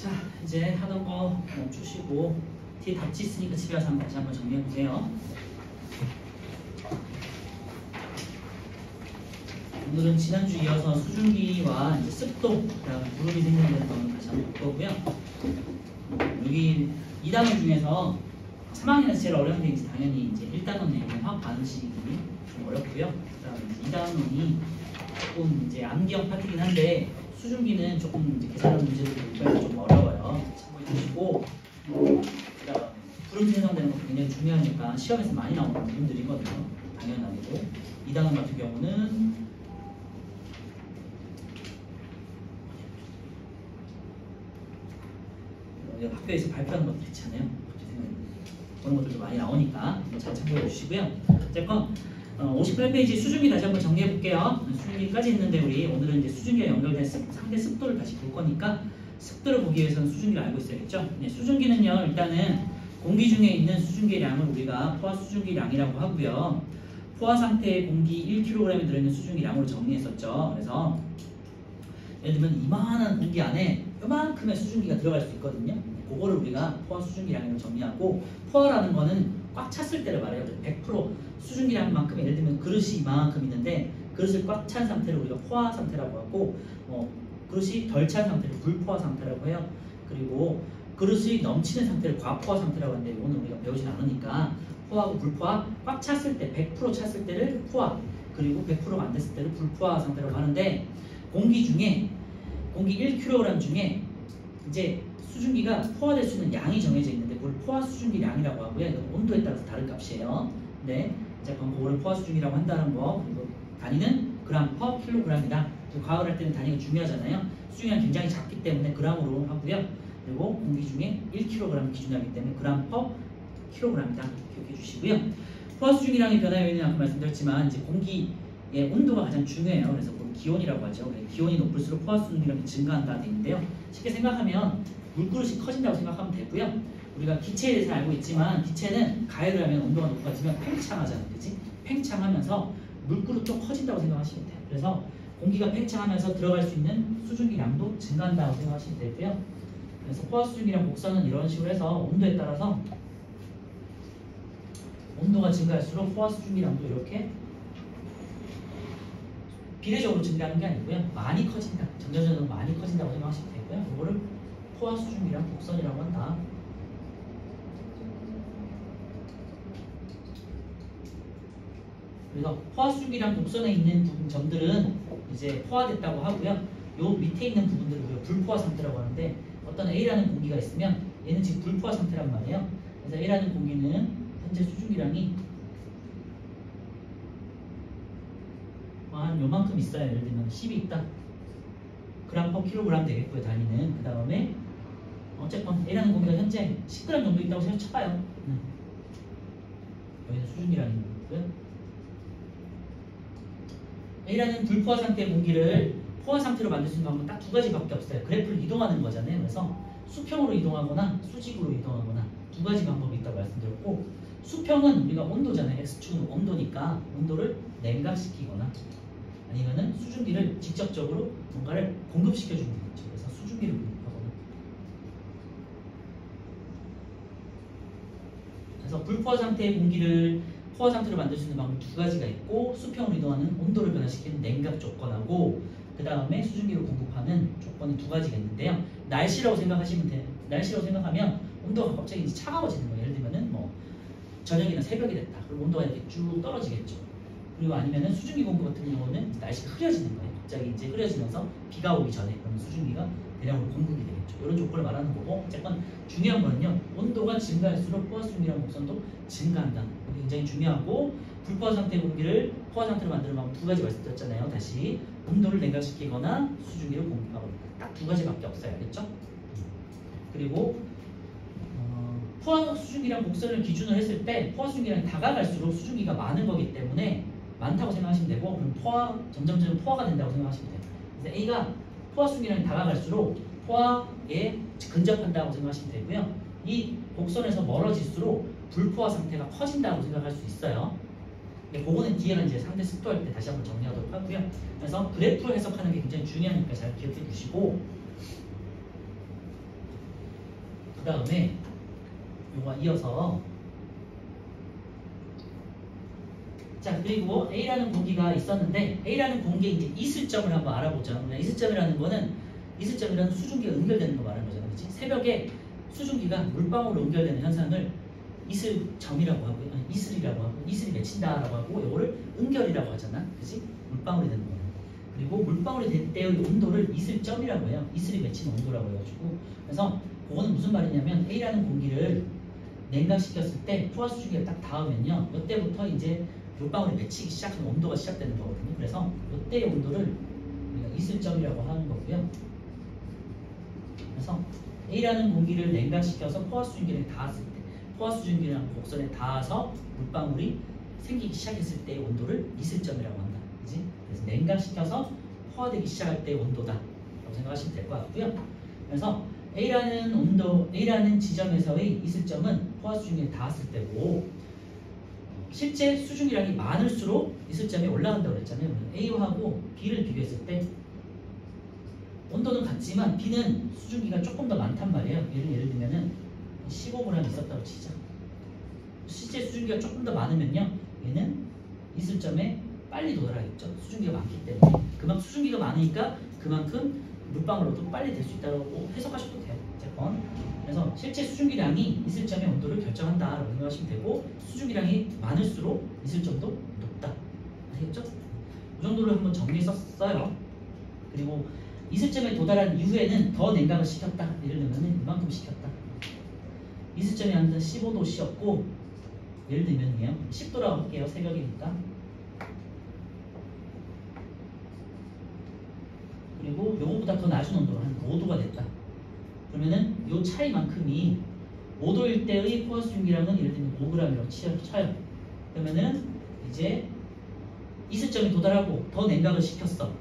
자, 이제 하던 거 멈추시고 뒤에 답지 있으니까 집에 와서 다시 한번 정리해 보세요. 오늘은 지난주 이어서 수증기와 이제 습도, 그다음에 구름이 생기는 걸 다시 한번 볼 거고요. 여기 2단원 중에서 3학년에서 제일 어려운 게 이제 당연히 이제 1단원의 화학 반응식이 좀 어렵고요. 그다음에 2단원이 조금 이제 암기형 파트긴 한데 수증기는 조금 이제 계산하는 문제들이 있어서 좀 어려워요. 참고해 주시고, 그다음 구름 생성되는 것도 굉장히 중요하니까 시험에서 많이 나오는 부분들이거든요. 당연하게도 2단원 같은 경우는 학교에서 발표하는 것들 있잖아요. 그런 것들도 많이 나오니까 잘 참고해 주시고요. 어쨌건 58페이지 수증기 다시 한번 정리해 볼게요. 수증기까지 했는데 우리 오늘은 이제 수증기와 연결된 상대 습도를 다시 볼 거니까 습도를 보기 위해서는 수증기를 알고 있어야겠죠. 네, 수증기는요, 일단은 공기 중에 있는 수증기량을 우리가 포화 수증기량이라고 하고요. 포화 상태의 공기 1kg에 들어있는 수증기량으로 정리했었죠. 그래서 예를 들면 이만한 공기 안에 요만큼의 수증기가 들어갈 수 있거든요. 그거를 우리가 포화 수증기량으로 정리하고, 포화라는 거는 꽉 찼을 때를 말해요. 100% 수증기량만큼, 예를 들면 그릇이 이만큼 있는데 그릇을 꽉 찬 상태를 우리가 포화 상태라고 하고, 그릇이 덜 찬 상태를 불포화 상태라고 해요. 그리고 그릇이 넘치는 상태를 과포화 상태라고 하는데 이거는 우리가 배우진 않으니까 포화하고 불포화, 꽉 찼을 때 100% 찼을 때를 포화, 그리고 100%가 안 됐을 때를 불포화 상태라고 하는데, 공기 1kg 중에 이제 수증기가 포화될 수 있는 양이 정해져 있는데 그걸 포화 수증기량이라고 하고요. 이건 온도에 따라서 다른 값이에요. 네, 자, 그럼 그거를 포화 수증기라고 한다는 거, 그리고 단위는 그램 퍼 킬로그램이다. 과학을 할 때는 단위가 중요하잖아요. 수증기가 굉장히 작기 때문에 그램으로 하고요. 그리고 공기 중에 1kg 기준하기 때문에 그램 퍼 킬로그램이다. 기억해 주시고요. 포화 수증기량의 변화 요인은 아까 말씀드렸지만 이제 공기의 온도가 가장 중요해요. 그래서 기온이라고 하죠. 기온이 높을수록 포화 수증기량이 증가한다는 얘기인데요. 쉽게 생각하면 물그릇이 커진다고 생각하면 되고요. 우리가 기체에 대해서 알고 있지만 기체는 가열을 하면 온도가 높아지면 팽창하잖아요. 그치? 팽창하면서 물그릇도 커진다고 생각하시면 돼요. 그래서 공기가 팽창하면서 들어갈 수 있는 수증기량도 증가한다고 생각하시면 되고요. 그래서 포화 수증기량 곡선은 이런 식으로 해서 온도에 따라서 온도가 증가할수록 포화 수증기량도 이렇게 비례적으로 증가하는 게 아니고요. 많이 커진다. 점점점 많이 커진다고 생각하시면 되고요. 이거를 포화 수증기량 곡선이라고 한다. 그래서 포화 수증기량 곡선에 있는 점들은 이제 포화됐다고 하고요. 요 밑에 있는 부분들을 우리가 불포화 상태라고 하는데, 어떤 A라는 공기가 있으면 얘는 지금 불포화 상태란 말이에요. 그래서 A라는 공기는 현재 수증기량이 한 요만큼 있어요. 예를 들면 10이 있다. 그램 퍼 킬로그램 되겠고요. 단위는. 그 다음에 어쨌건 A라는 공기가 현재 10g 정도 있다고 생각해봐요. 여기는 수증기량이 있고요. A라는 불포화 상태의 공기를 포화 상태로 만들 수 있는 방법은 딱 두 가지밖에 없어요. 그래프를 이동하는 거잖아요. 그래서 수평으로 이동하거나 수직으로 이동하거나 두 가지 방법이 있다고 말씀드렸고, 수평은 우리가 온도잖아요. X축은 온도니까 온도를 냉각시키거나 아니면은 수증기를 직접적으로 뭔가를 공급시켜주는 거죠. 그래서 수증기를 공급하거나. 그래서 불포화 상태의 공기를 포화 상태로 만들 수 있는 방법 두 가지가 있고, 수평으로 이동하는 온도를 변화시키는 냉각 조건하고, 그 다음에 수증기를 공급하는 조건이 두 가지가 있는데요. 날씨라고 생각하시면 돼요. 날씨라고 생각하면 온도가 갑자기 이제 차가워지는 거예요. 예를 들면은 저녁이나 새벽이 됐다. 그럼 온도가 이렇게 쭉 떨어지겠죠. 그리고 아니면은 수증기 공급 같은 경우는 날씨가 흐려지는 거예요. 갑자기 이제 흐려지면서 비가 오기 전에 그러면 수증기가 대량으로 공급이 되겠죠. 이런 조건을 말하는 거고, 어쨌건 중요한 거는요, 온도가 증가할수록 포화 수증기량 곡선도 증가한다. 이게 굉장히 중요하고, 불포화 상태의 공기를 포화 상태로 만드는 방법 두 가지 말씀드렸잖아요. 다시 온도를 냉각시키거나 수증기를 공급하거나 딱 두 가지밖에 없어요. 알겠죠? 그리고 포화 수증기량 곡선을 기준으로 했을 때 포화 수증기량이 다가갈수록 수증기가 많은 거기 때문에 많다고 생각하시면 되고, 그럼 점점 포화가 된다고 생각하시면 돼요. 그래서 A가 포화 수증기량이 다가갈수록 포화에 근접한다고 생각하시면 되고요. 이 곡선에서 멀어질수록 불포화 상태가 커진다고 생각할 수 있어요. 그거는 뒤에는 이제 상대 습도할 때 다시 한번 정리하도록 하고요. 그래서 그래프로 해석하는 게 굉장히 중요하니까 잘 기억해 주시고, 그 다음에 요거 이어서 자 그리고 A라는 공기가 있었는데 A라는 공기의 이제 이슬점을 한번 알아보자. 이슬점이라는 거는 이슬점이라는 수증기가 연결되는 거 말하는 거잖아, 그렇지? 새벽에 수증기가 물방울로 연결되는 현상을 이슬점이라고 하고, 아니, 이슬이라고 하고, 이슬이 맺힌다라고 하고, 이거를 은결이라고 하잖아, 그렇지? 물방울이 되는 거야. 그리고 물방울이 될 때의 온도를 이슬점이라고 해요. 이슬이 맺히는 온도라고 해가지고, 그래서 그거는 무슨 말이냐면 A라는 공기를 냉각시켰을 때 포화 수증기가 딱 닿으면요, 이때부터 이제 물방울이 맺히기 시작하면 온도가 시작되는 거거든요. 그래서 이때의 온도를 우리가 이슬점이라고 하는 거고요. 그래서 A라는 공기를 냉각시켜서 포화수증기에 닿았을 때, 포화수증기랑 곡선에 닿아서 물방울이 생기기 시작했을 때의 온도를 이슬점이라고 한다. 그지? 그래서 냉각시켜서 포화되기 시작할 때의 온도다 라고 생각하시면 될 것 같고요. 그래서 A라는 지점에서의 이슬점은 포화수증기에 닿았을 때고, 실제 수증기량이 많을수록 이슬점이 올라간다고 그랬잖아요. A하고 B를 비교했을 때 온도는 같지만 B는 수증기가 조금 더 많단 말이에요. 예를 들면은 15g 있었다고 치자. 실제 수증기가 조금 더 많으면요, 얘는 이슬점에 빨리 도달하겠죠. 수증기가 많기 때문에. 그만큼 수증기가 많으니까 그만큼 물방울로도 빨리 될 수 있다고 해석하셔도 돼요. 어쨌건. 그래서 실제 수증기량이 이슬점의 온도를 결정한다라고 생각하시면 되고, 수증기량이 많을수록 이슬점도 높다. 아시겠죠? 이 정도로 한번 정리했었어요. 그리고 이슬점에 도달한 이후에는 더 냉각을 시켰다. 예를 들면 이만큼 시켰다. 이슬점이 한 15도씨였고, 예를 들면요 10도라고 할게요. 새벽이니까. 그리고 요거보다 더 낮은 온도로 한 5도가 됐다. 그러면은 요 차이만큼이 5도일 때의 포화수증기량은 예를 들면 5g이라고 쳐요. 그러면은 이제 이슬점에 도달하고 더 냉각을 시켰어.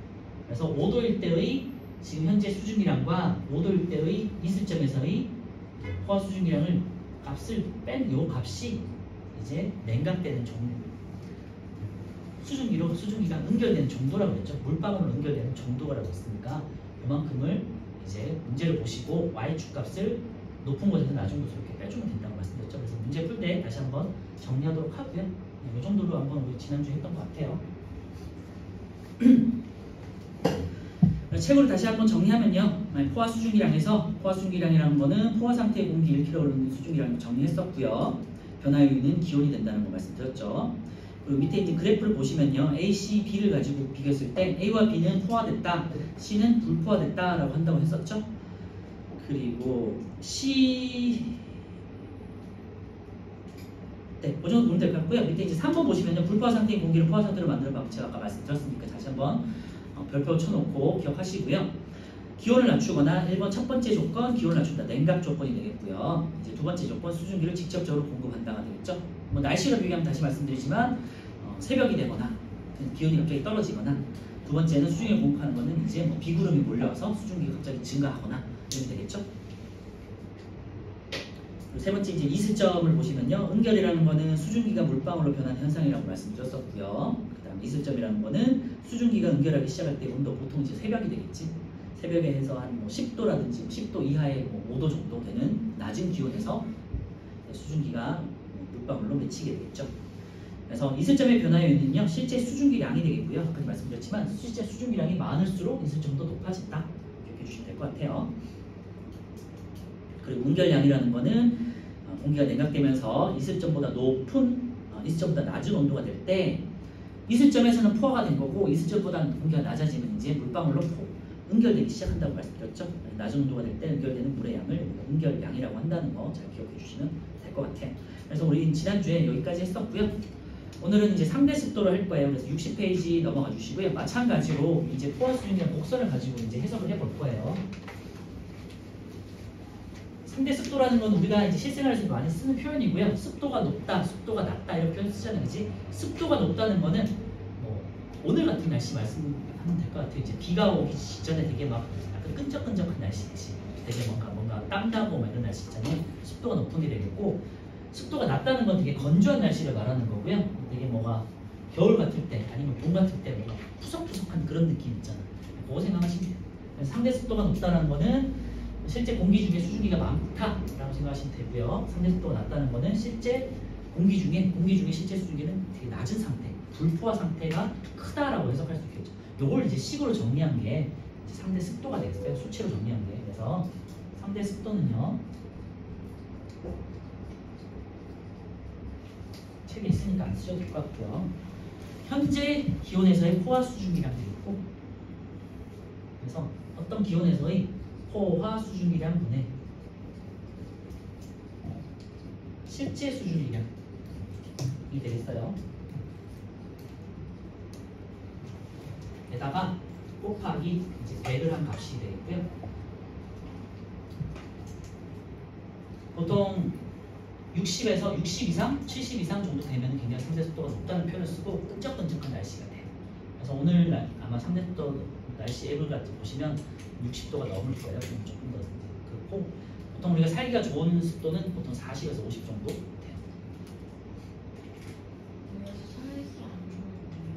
그래서 5도일 때의 지금 현재 수증기량과 5도일 때의 이슬점에서의 포화수증기량을 값을 뺀 요 값이 이제 냉각되는 정도, 수증기가 연결되는 정도라고 했죠. 물방울로 연결되는 정도라고 했으니까 그만큼을 이제 문제를 보시고 y축 값을 높은 곳에서 낮은 곳으로 이렇게 빼주면 된다고 말씀드렸죠. 그래서 문제 풀 때 다시 한번 정리하도록 하고요. 이 정도로 한번 우리 지난주에 했던 것 같아요. 책으로 다시 한번 정리하면요, 포화 수증기량에서 포화 수증기량이라는 거는 포화 상태의 공기 1kg 흐르는 수증기량을 정리했었고요. 변화 요인은 기온이 된다는 거 말씀드렸죠. 그리고 밑에 이제 그래프를 보시면요, A, C, B를 가지고 비교했을 때 A와 B는 포화됐다, C는 불포화됐다라고 한다고 했었죠. 그리고 C 네, 그 정도 보면 될 것 같고요. 밑에 이제 3번 보시면요, 불포화 상태의 공기를 포화 상태로 만드는 방법 제가 아까 말씀드렸으니까 다시 한번 별표 쳐놓고 기억하시고요. 기온을 낮추거나 1번 첫 번째 조건 기온을 낮춘다, 냉각 조건이 되겠고요. 이제 두 번째 조건 수증기를 직접적으로 공급한다가 되겠죠. 뭐 날씨가 비교하면 다시 말씀드리지만 새벽이 되거나 기온이 갑자기 떨어지거나, 두 번째는 수증기를 공급하는 거는 이제 뭐 비구름이 몰려와서 수증기가 갑자기 증가하거나 이렇게 되겠죠. 세 번째 이제 이슬점을 보시면요, 은결이라는 거는 수증기가 물방울로 변하는 현상이라고 말씀드렸었고요. 그다음 이슬점이라는 거는 수증기가 은결하기 시작할 때 온도, 보통 이제 새벽이 되겠지. 새벽에 해서 한 뭐 10도라든지 10도 이하의 뭐 5도 정도 되는 낮은 기온에서 수증기가 물방울로 맺히게 되겠죠. 그래서 이슬점의 변화 요인은요, 실제 수증기량이 되겠고요. 아까 말씀드렸지만 실제 수증기량이 많을수록 이슬점도 높아진다. 기억해 주시면 될 것 같아요. 그리고 은결량이라는 거는 공기가 냉각되면서 이슬점보다 높은, 이슬점보다 낮은 온도가 될 때 이슬점에서는 포화가 된 거고, 이슬점보다 공기가 낮아지면 이제 물방울로 은결되기 시작한다고 말씀드렸죠. 낮은 온도가 될 때 은결되는 물의 양을 은결량이라고 한다는 거 잘 기억해 주시면 될 것 같아요. 그래서 우리 지난주에 여기까지 했었고요. 오늘은 이제 3대 습도를 할 거예요. 그래서 60페이지 넘어가 주시고요. 마찬가지로 이제 포화 수준이랑 곡선을 가지고 이제 해석을 해볼 거예요. 3대 습도라는 건 우리가 이제 실생활에서 많이 쓰는 표현이고요. 습도가 높다, 습도가 낮다 이런 표현 쓰잖아요. 그치? 습도가 높다는 거는 뭐 오늘 같은 날씨 말씀하면 될 것 같아요. 이제 비가 오기 직전에 되게 막 약간 끈적끈적한 날씨지. 되게 뭔가 땀나고 막 이런 날씨 있잖아요. 습도가 높은 게 되겠고, 습도가 낮다는 건 되게 건조한 날씨를 말하는 거고요. 되게 뭐가 겨울 같을 때 아니면 봄 같을 때 뭔가 푸석푸석한 그런 느낌 있잖아. 그거 생각하시면 돼요. 상대 습도가 높다는 거는 실제 공기 중에 수증기가 많다라고 생각하시면 되고요. 상대 습도가 낮다는 거는 실제 공기 중에 실제 수증기는 되게 낮은 상태, 불포화 상태가 크다라고 해석할 수 있겠죠. 요걸 이제 식으로 정리한 게 이제 상대 습도가 되겠어요. 수치로 정리한 게. 그래서 상대 습도는요. 책에 있으니까 안 쓰셔도 될 것 같고요. 현재 기온에서의 포화 수증기량 되겠고, 그래서 어떤 기온에서의 포화 수증기량 분의 실제 수증기량이 되겠어요. 게다가 곱하기 이제 100을 한 값이 되겠고요. 보통 60에서 60 이상, 70 이상 정도 되면 굉장히 상대 습도가 높다는 표현을 쓰고 끈적끈적한 날씨가 돼요. 그래서 오늘 아마 상대 습도 날씨 앱을 같이 보시면 60도가 넘을 거예요. 조금 더 그렇고 보통 우리가 살기가 좋은 습도는 보통 40에서 50 정도 돼요.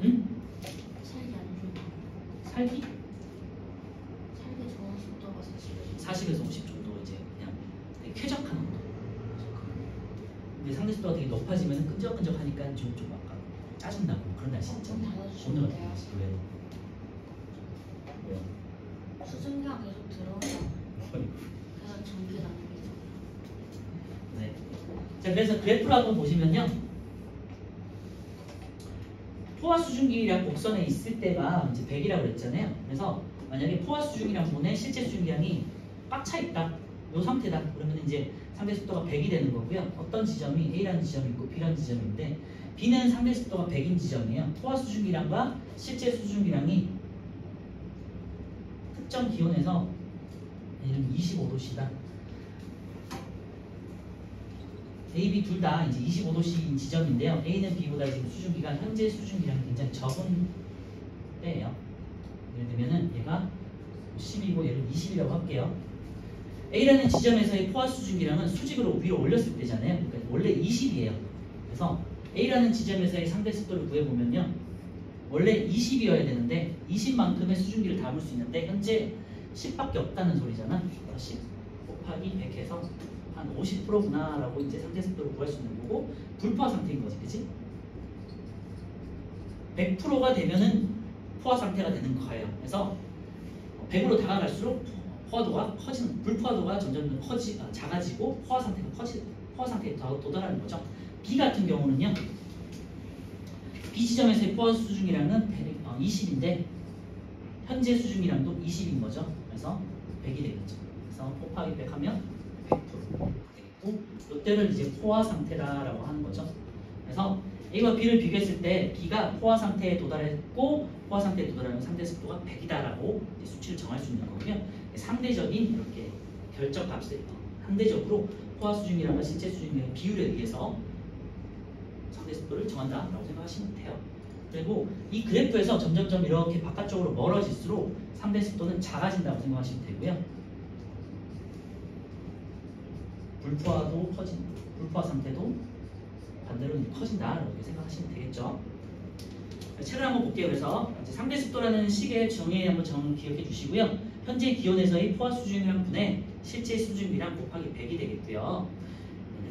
응? 살기? 좋은 습도가 40에서 50 정도 이제 그냥 되게 쾌적한 온도. 근데 상대 습도가 되게 높아지면 끈적끈적하니까 좀 아까 짜증나고 그런 날씨 있죠. 오늘 같은 날씨 왜요? 수증기가 계속 들어오면 그래서 전기 나누기죠. 네. 자, 그래서 그래프를 한번 보시면요. 포화 수증기량 곡선에 있을 때가 이제 100이라고 그랬잖아요. 그래서 만약에 포화 수증기량 분의 실제 수증기량이 꽉 차 있다. 이 상태다. 그러면 이제 상대 습도가 100이 되는 거고요. 어떤 지점이 A라는 지점이 있고 B라는 지점이 있는데 B는 상대 습도가 100인 지점이에요. 포화 수증기량과 실제 수증기량이 특정 기온에서 얘는 25도씨다. A, B 둘 다 이제 25도씨인 지점인데요. A는 B보다 지금 수증기가 현재 수증기량이 굉장히 적은 때예요. 예를 들면은 얘가 10이고 얘를 20이라고 할게요. A라는 지점에서의 포화 수증기량은 수직으로 위로 올렸을 때잖아요. 그러니까 원래 20이에요. 그래서 A라는 지점에서의 상대 습도를 구해보면요. 원래 20이어야 되는데 20만큼의 수증기를 담을 수 있는데 현재 10밖에 없다는 소리잖아. 10 곱하기 100 해서 한 50%구나 라고 이제 상대 습도를 구할 수 있는 거고 불포화 상태인 거지, 그치? 100%가 되면은 포화 상태가 되는 거예요. 그래서 100으로 다가갈수록 포화도가 커지는, 불포화도가 점점 작아지고 포화 상태에 더 도달하는 거죠. B 같은 경우는요. B 지점에서의 포화 수증기량은 20인데 현재 수증기량도 20인 거죠. 그래서 100이 되겠죠. 그래서 곱하기 100 하면 100% 되겠고 이때를 이제 포화 상태다라고 하는 거죠. 그래서 A와 B를 비교했을 때 B가 포화 상태에 도달했고 포화 상태에 도달하면 상대 습도가 100이다라고 수치를 정할 수 있는 거고요. 상대적인 이렇게 결정값을 상대적으로 포화 수증기량과 실제 수증기량의 비율에 의해서 상대 습도를 정한다라고 생각하시면 돼요. 그리고 이 그래프에서 점점점 이렇게 바깥쪽으로 멀어질수록 상대 습도는 작아진다고 생각하시면 되고요. 불포화 상태도 반대로 커진다 이렇게 생각하시면 되겠죠. 책을 한번 볼게요. 그래서 상대 습도라는 식의 정의 한번 기억해 주시고요. 현재 기온에서의 포화 수증기량 분의 실제 수증기량 곱하기 100이 되겠고요.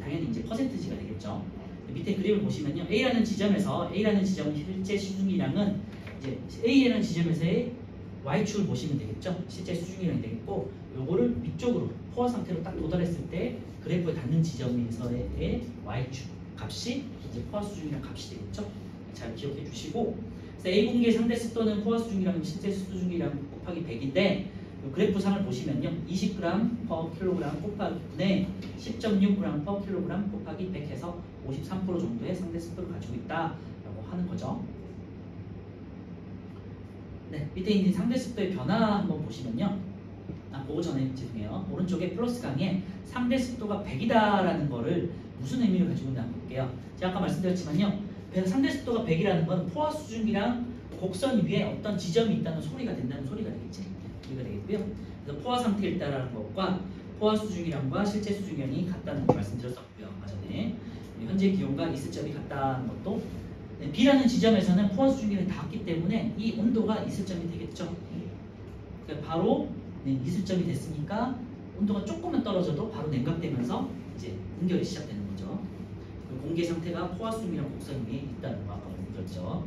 당연히 이제 퍼센트지가 되겠죠. 밑에 그림을 보시면요. A라는 지점에서 실제 수증기량은 이제 A라는 지점에서의 Y축을 보시면 되겠죠. 실제 수증기량이 되겠고 요거를 위쪽으로 포화 상태로 딱 도달했을 때 그래프에 닿는 지점에서의 Y축 값이 이제 포화 수증기량 값이 되겠죠. 잘 기억해 주시고 그래서 A 공기의 상대 습도는 포화 수증기량 실제 수증기량 곱하기 100인데 그래프상을 보시면요. 20g per kg 곱하기 분의 10.6g per kg 곱하기 100 해서 53% 정도의 상대 습도를 가지고 있다라고 하는 거죠. 네, 밑에 있는 상대 습도의 변화 한번 보시면요. 그거 전에 죄송해요. 오른쪽에 플러스 강에 상대 습도가 100이다라는 거를 무슨 의미를 가지고 있나 볼게요. 제가 아까 말씀드렸지만요. 상대 습도가 100이라는 건 포화 수증기랑 곡선 위에 어떤 지점이 있다는 소리가 된다는 소리가 되겠지. 소리가 되겠고요. 그래서 포화 상태에 있다라는 것과 포화 수증기량과 실제 수증기량이 같다는 걸 말씀드렸었고요. 아까 전에 현재 기온과 있을 점이 같다는 것도 B라는 지점에서는 포화 수증기량이 닿았기 때문에 이 온도가 있을 점이 되겠죠. 그러니까 바로 있을 점이 됐으니까 온도가 조금만 떨어져도 바로 냉각되면서 이제 응결이 시작되는 거죠. 공기 상태가 포화수증기랑 곡선이 있다는 거 아까 말씀드렸죠.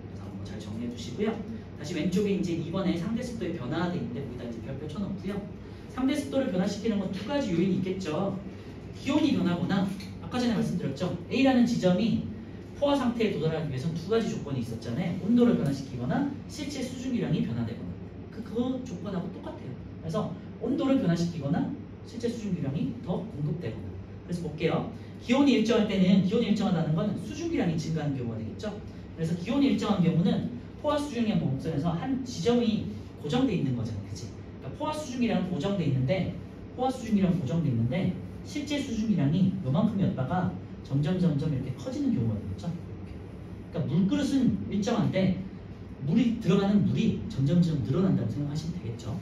그래서 한번 잘 정리해 주시고요. 다시 왼쪽에 이제 2번에 상대 습도의 변화가 되어 있는데 거기다 이제 별표 쳐놓고요. 상대 습도를 변화시키는 건 두 가지 요인이 있겠죠. 기온이 변하거나 아까 전에 말씀드렸죠. A라는 지점이 포화 상태에 도달하기 위해서는 두 가지 조건이 있었잖아요. 온도를 변화시키거나 실제 수증기량이 변화되거나 그 조건하고 똑같아요. 그래서 온도를 변화시키거나 실제 수증기량이 더 공급되거나. 그래서 볼게요. 기온이 일정할 때는 기온이 일정하다는 건 수증기량이 증가하는 경우가 되겠죠. 그래서 기온이 일정한 경우는 포화 수증기량 곡선에서 한 지점이 고정되어 있는 거잖아요. 그치? 그러니까 포화 수증기량은 고정되어 있는데 실제 수증기량이 요만큼이었다가 점점 이렇게 커지는 경우가 되겠죠. 그러니까 물그릇은 일정한데 들어가는 물이 점점 늘어난다고 생각하시면 되겠죠.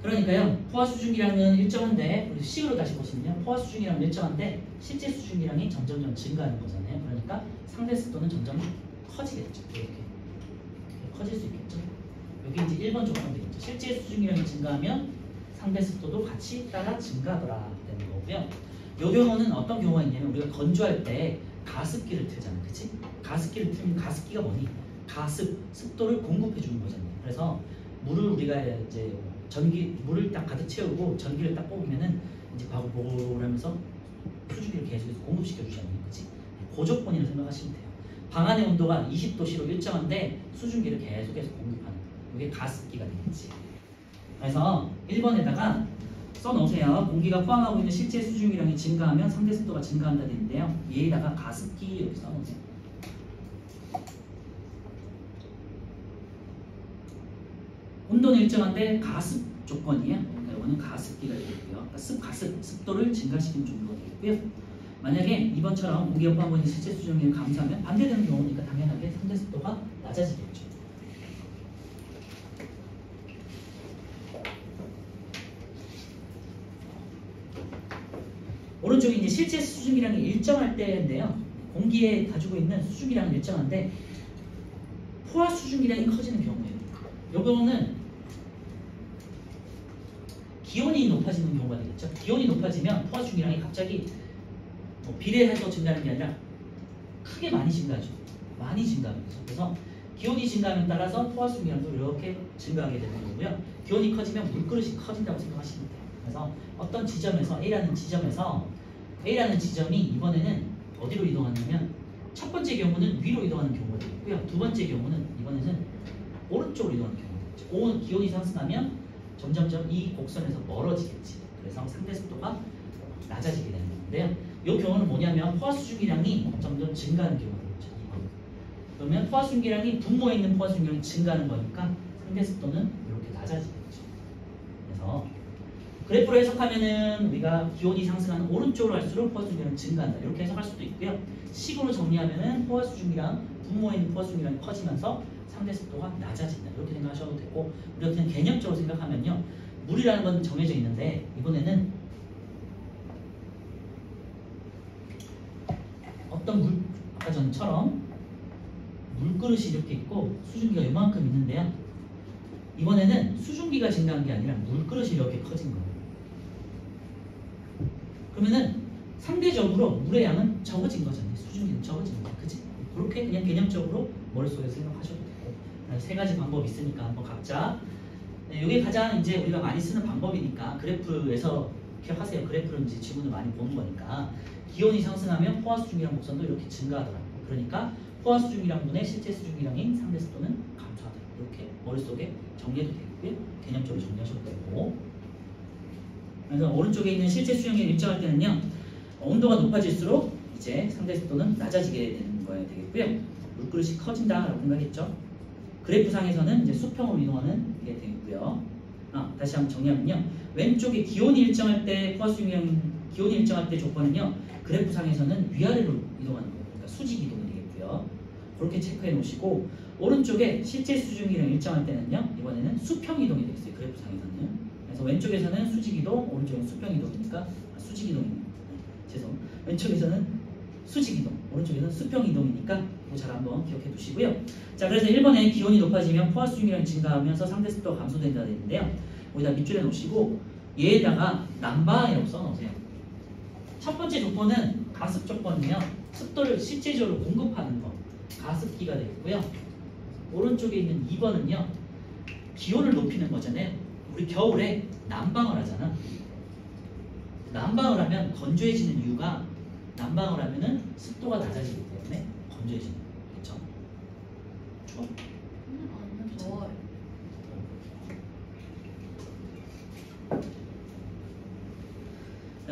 그러니까요, 포화 수증기량은 일정한데 우리 식으로 다시 보시면요, 포화 수증기량은 일정한데 실제 수증기량이 점점 증가하는 거잖아요. 그러니까 상대 습도는 점점 커지겠죠. 이렇게 커질 수 있겠죠. 여기 이제 1번 조건 되겠죠. 실제 수증기량이 증가하면 상대 습도도 같이 따라 증가하더라 되는 거고요. 이 경우는 어떤 경우가 있냐면 우리가 건조할 때 가습기를 틀잖아요. 그치? 가습기를 틀면 가습기가 뭐니? 습도를 공급해 주는 거잖아요. 그래서 물을 우리가 이제 물을 딱 가득 채우고 전기를 딱 뽑으면은 이제 보고를 하면서 수증기를 계속해서 공급시켜 주잖아요. 그치? 그 조건이라고 생각하시면 돼요. 방 안의 온도가 20도씨로 일정한데 수증기를 계속해서 공급하는 이게 가습기가 되겠지. 그래서 1번에다가 써놓으세요. 공기가 포함하고 있는 실제 수증기량이 증가하면 상대 습도가 증가한다 되는데요. 얘에다가 가습기 이렇게 써놓으세요. 온도는 일정한데 가습 조건이에요. 그러니까 이거는 가습기가 되겠고요. 그러니까 습도를 증가시키는 정도가 되겠고요. 만약에 이번처럼 공기가 포함하고 있는 실제 수증기를 감소하면 반대되는 경우니까 당연하게 상대 습도가 낮아지겠죠. 오른쪽이 이제 실제 수증기량이 일정할 때인데요. 공기에 가지고 있는 수증기량은 일정한데 포화 수증기량이 커지는 경우예요. 이 경우는 기온이 높아지는 경우가 되겠죠. 기온이 높아지면 포화 수증기량이 갑자기 비례해서 증가하는 게 아니라 크게 많이 증가하죠. 많이 증가합니다. 그래서 기온이 증가하면 따라서 포화 수증기량도 이렇게 증가하게 되는 거고요. 기온이 커지면 물그릇이 커진다고 생각하시면 돼요. 그래서 어떤 지점에서 A라는 지점이 이번에는 어디로 이동하냐면 첫 번째 경우는 위로 이동하는 경우가 되겠고요. 두 번째 경우는 이번에는 오른쪽으로 이동하는 경우가 되겠죠. 기온이 상승하면 점점점 이 곡선에서 멀어지겠지. 그래서 상대 습도가 낮아지게 되는 건데요. 이 경우는 뭐냐면 포화 수증기량이 점점 증가하는 경우가 되겠죠. 2번. 그러면 포화 수증기량이 분모에 있는 포화 수증기량이 증가하는 거니까 상대 습도는 이렇게 낮아지겠죠. 그래서 그래프로 해석하면은 우리가 기온이 상승하는 오른쪽으로 갈수록 포화 수증기량이 증가한다. 이렇게 해석할 수도 있고요. 식으로 정리하면은 포화 수증기량, 분모에 있는 포화 수증기량이 커지면서 상대 습도가 낮아진다. 이렇게 생각하셔도 되고, 우리가 그냥 개념적으로 생각하면요. 물이라는 건 정해져 있는데 이번에는 어떤 아까 전처럼 물그릇이 이렇게 있고 수증기가 이만큼 있는데요. 이번에는 수증기가 증가한 게 아니라 물그릇이 이렇게 커진 거예요. 그러면은 상대적으로 물의 양은 적어진 거잖아요. 수증기는 적어진 거예요. 그치? 그렇게 그냥 개념적으로 머릿속에 생각하셔도 되고, 세 가지 방법이 있으니까 한번 각자 이게 가장 이제 우리가 많이 쓰는 방법이니까 그래프에서 기억하세요. 그래프는 이제 지문을 많이 보는 거니까 기온이 상승하면 포화 수증기량 곡선도 이렇게 증가하더라고요. 그러니까 포화 수증기량분의 실제 수증기량인 상대 습도는 감소하다. 이렇게 머릿속에 정리해도 되고요. 개념적으로 정리하셔도 되고. 그래서 오른쪽에 있는 실제 수증기량이 일정할 때는요. 온도가 높아질수록 이제 상대 습도는 낮아지게 되는 거야 되겠고요. 물그릇이 커진다라고 생각했죠. 그래프상에서는 이제 수평으로 이동하는 게 되겠고요. 다시 한번 정리하면요. 왼쪽에 기온이 일정할 때 포화 수증기량 기온이 일정할 때 조건은요. 그래프상에서는 위아래로 이동하는 거예요. 그러니까 수직 이동이 되겠고요. 그렇게 체크해 놓으시고, 오른쪽에 실제 수증기량 일정할 때는요. 이번에는 수평 이동이 되겠어요. 그래프상에서는. 그래서 왼쪽에서는 수직 이동, 오른쪽에는 수평 이동이니까 수직 이동입니다. 왼쪽에서는 수직 이동, 오른쪽에서는 수평 이동이니까 그거 잘 한번 기억해 두시고요. 자, 그래서 1번에 기온이 높아지면 포화 수증기량이 증가하면서 상대 습도가 감소된다 되는데요. 여기다 밑줄에 놓으시고 얘에다가 난방이라고 써놓으세요. 첫 번째 조건은 가습 조건이에요. 습도를 실제적으로 공급하는 거. 가습기가 되겠고요. 오른쪽에 있는 2번은요. 기온을 높이는 거잖아요. 우리 겨울에 난방을 하잖아. 난방을 하면 건조해지는 이유가 난방을 하면은 습도가 낮아지기 때문에 건조해지는 거예요. 그렇죠? 추워? 아니면 더워요.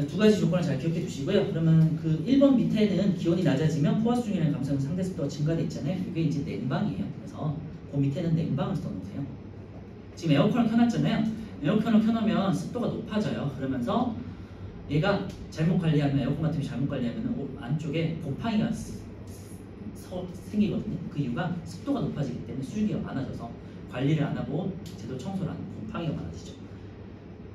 두 가지 조건을 잘 기억해 두시고요. 그러면 그 1번 밑에는 기온이 낮아지면 포화 수증기라는 감소하는 상대 습도가 증가돼 있잖아요. 이게 이제 냉방이에요. 그래서 그 밑에는 냉방을 써놓으세요. 지금 에어컨을 켜놨잖아요. 에어컨을 켜놓으면 습도가 높아져요. 그러면서 얘가 잘못 관리하면 에어컨 같은 게 잘못 관리하면 안쪽에 곰팡이가 생기거든요. 그 이유가 습도가 높아지기 때문에 수증기가 많아져서 관리를 안 하고 제대로 청소를 안 하고 곰팡이가 많아지죠.